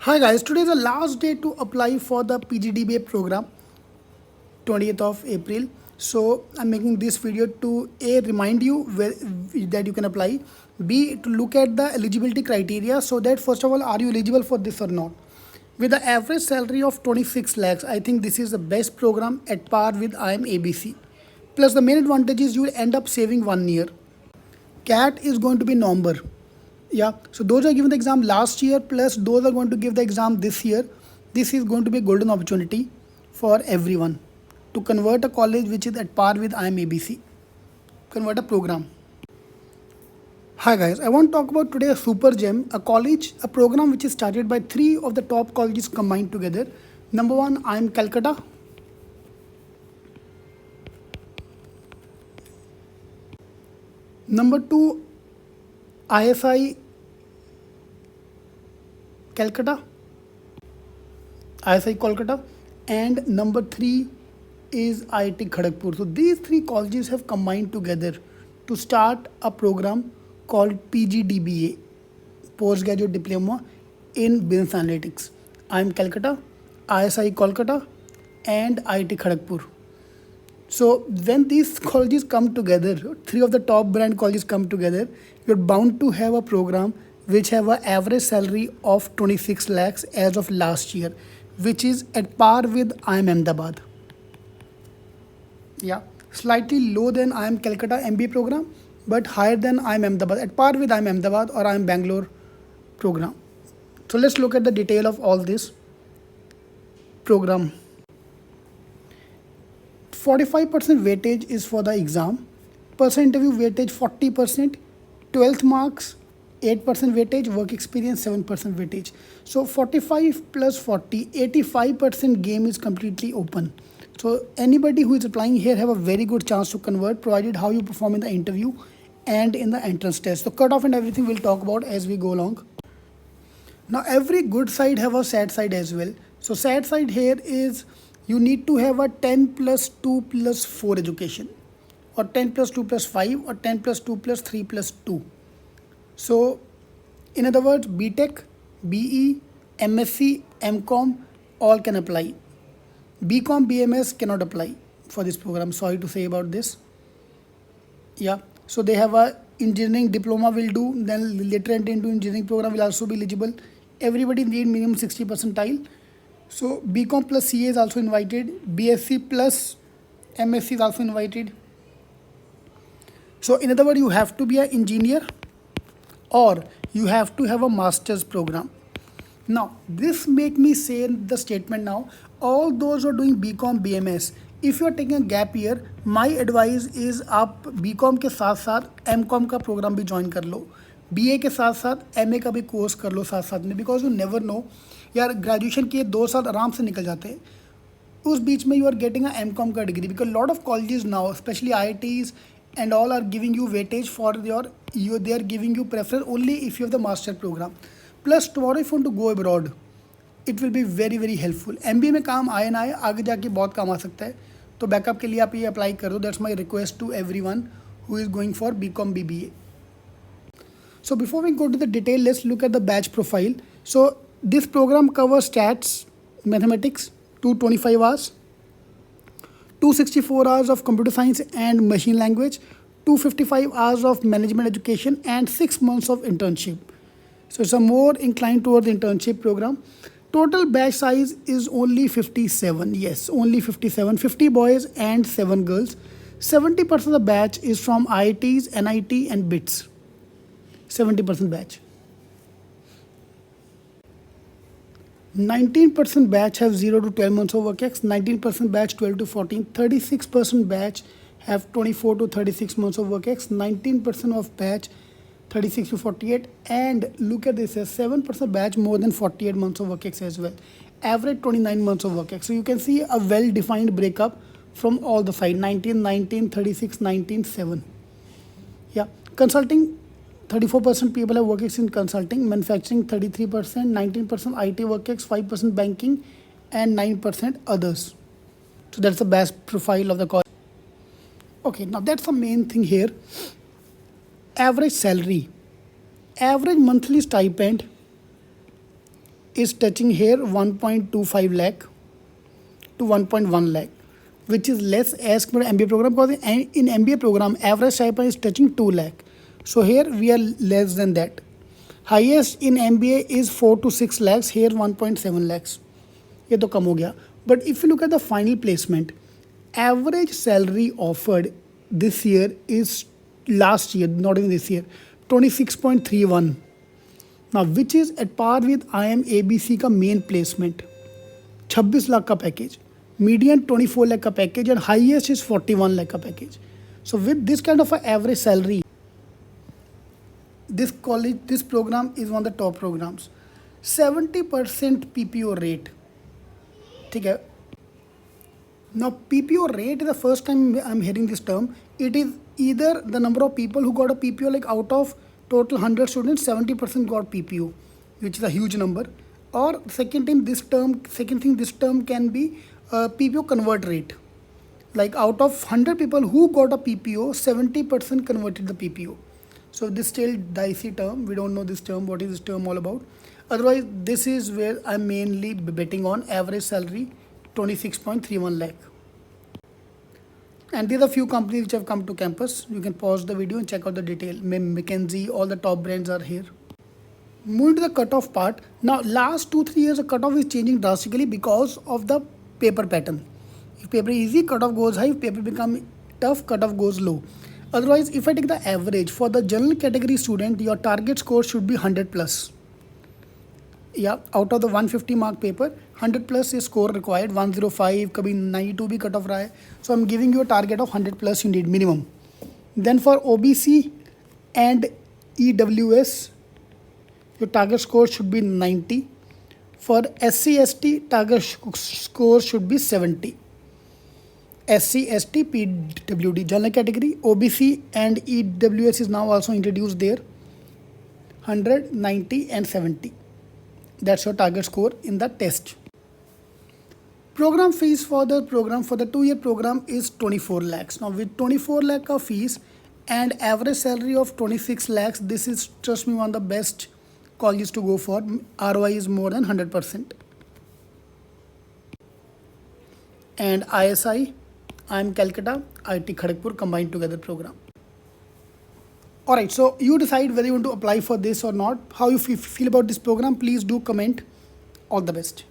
Hi guys, today is the last day to apply for the PGDBA program, 20th of April. So I'm making this video to A, remind you that you can apply, B, to look at the eligibility criteria so that first of all, are you eligible for this or not. With the average salary of 26 lakhs, I think this is the best program at par with IIM ABC. Plus the main advantage is you will end up saving 1 year. CAT is going to be November. Yeah, so those are given the exam last year plus those are going to give the exam this year. This is going to be a golden opportunity for everyone to convert a college which is at par with IIM ABC. Convert a program. Hi guys, I want to talk about today a super gem, a college, a program which is started by three of the top colleges combined together. Number one, IIM Calcutta. Number two, ISI Calcutta, ISI Kolkata, and number three is IIT Kharagpur. So these three colleges have combined together to start a program called PGDBA, Postgraduate Diploma in Business Analytics. IIM Calcutta, ISI Kolkata, and IIT Kharagpur. So when these colleges come together, three of the top brand colleges come together, you're bound to have a program which have an average salary of 26 lakhs as of last year, which is at par with IIM Ahmedabad. Yeah, slightly low than IIM Calcutta MBA program, but higher than IIM Ahmedabad, at par with IIM Ahmedabad or IIM Bangalore program. So let's look at the detail of all this program. 45% weightage is for the exam, person interview weightage 40%, 12th marks 8% weightage, work experience 7% weightage. So 45 plus 40, 85% game is completely open. So anybody who is applying here have a very good chance to convert, provided how you perform in the interview and in the entrance test. So cutoff and everything we'll talk about as we go along. Now every good side have a sad side as well. So sad side here is you need to have a 10 plus 2 plus 4 education, or 10 plus 2 plus 5, or 10 plus 2 plus 3 plus 2. So in other words, BTech, BE, MSc, MCom all can apply. BCom, BMS cannot apply for this program. Sorry to say about this. Yeah, so they have a engineering diploma will do, then later enter into engineering program will also be eligible. Everybody need minimum 60 percentile. So BCom plus CA is also invited. BSc plus MSc is also invited. So in other words, you have to be an engineer or you have to have a master's program. Now this make me say the statement now, all those who are doing BCom, BMS, if you are taking a gap year, my advice is आप BCom के साथ साथ MCom का program भी join कर लो, BA के साथ साथ MA का भी कोर्स कर लो साथ साथ में, because you never know यार ग्रेजुएशन के 2 साल आराम से निकल जाते हैं, उस बीच में you are getting a MCom का degree, because lot of colleges now specially IITs and all are giving you weightage for they are giving you preference only if you have the master program. Plus tomorrow if you want to go abroad, it will be very very helpful. MBA में काम आए ना आए, आगे जाके बहुत काम आ सकता है, तो बैकअप के लिए आप ये अप्लाई कर दो. That's my request to everyone who is going for BCom BBA. So before we go to the detail, let's look at the batch profile. So this program covers stats, mathematics, 225 hours, 264 hours of computer science and machine language, 255 hours of management education, and 6 months of internship. So it's a more inclined toward the internship program. Total batch size is only 57. Yes, only 57. 50 boys and 7 girls. 70% of the batch is from IITs, NIT, and BITS. 70% batch. 19% batch have 0 to 12 months of work ex, 19% batch 12 to 14, 36% batch have 24 to 36 months of work ex, 19% of batch 36 to 48, and look at this, 7% batch more than 48 months of work ex as well. Average 29 months of work ex. So you can see a well-defined breakup from all the side, 19, 19, 36, 19, 7. Yeah, consulting, 34% people have work ex in consulting, manufacturing 33%, 19% IT work ex, 5% banking, and 9% others. So that's the best profile of the college. Okay, now that's the main thing here. Average salary, average monthly stipend is touching here 1.25 lakh to 1.1 lakh, which is less as per MBA program, because in MBA program average stipend is touching 2 lakh. So here we are less than that. Highest in MBA is 4 to 6 lakhs, here 1.7 lakhs. ये तो कम हो गया. But if you look at the final placement, average salary offered this year is last year, not in this year, 26.31. Now which is at par with IIM ABC का main placement, 26 lakh का package, median 24 lakh का package, and highest is 41 lakh का package. So with this kind of a average salary, this program is one of the top programs. 70% PPO rate. ठीक है. Now PPO rate is the first time I'm hearing this term. It is either the number of people who got a PPO, like out of total 100 students, 70% got PPO, which is a huge number. Or second thing, this term can be PPO convert rate. Like out of 100 people who got a PPO, 70% converted the PPO. So this still dicey term. We don't know this term. What is this term all about? Otherwise, this is where I'm mainly betting on. Average salary 26.31 lakh. And these are few companies which have come to campus. You can pause the video and check out the detail. McKinsey, all the top brands are here. Moving to the cutoff part. Now last 2-3 years the cutoff is changing drastically because of the paper pattern. If paper is easy, cutoff goes high. If paper become tough, cutoff goes low. Otherwise, if I take the average for the general category student, your target score should be 100 plus. Yeah, out of the 150 mark paper, 100 plus is score required. 105, कभी 92 भी cut off रहा है. So I'm giving you a target of 100 plus you need minimum. Then for OBC and EWS, your target score should be 90. For SC ST, target score should be 70. SC ST PWD general category, OBC and EWS is now also introduced there. 100, 90 and 70. That's your target score in the test. Program fees for the 2-year program is 24 lakhs. Now with 24 lakh of fees and average salary of 26 lakhs, this is, trust me, one of the best colleges to go for. ROI is more than 100%. And ISI, IIM Calcutta, IIT Kharagpur combined together program. Alright, so you decide whether you want to apply for this or not. How you feel about this program, please do comment. All the best.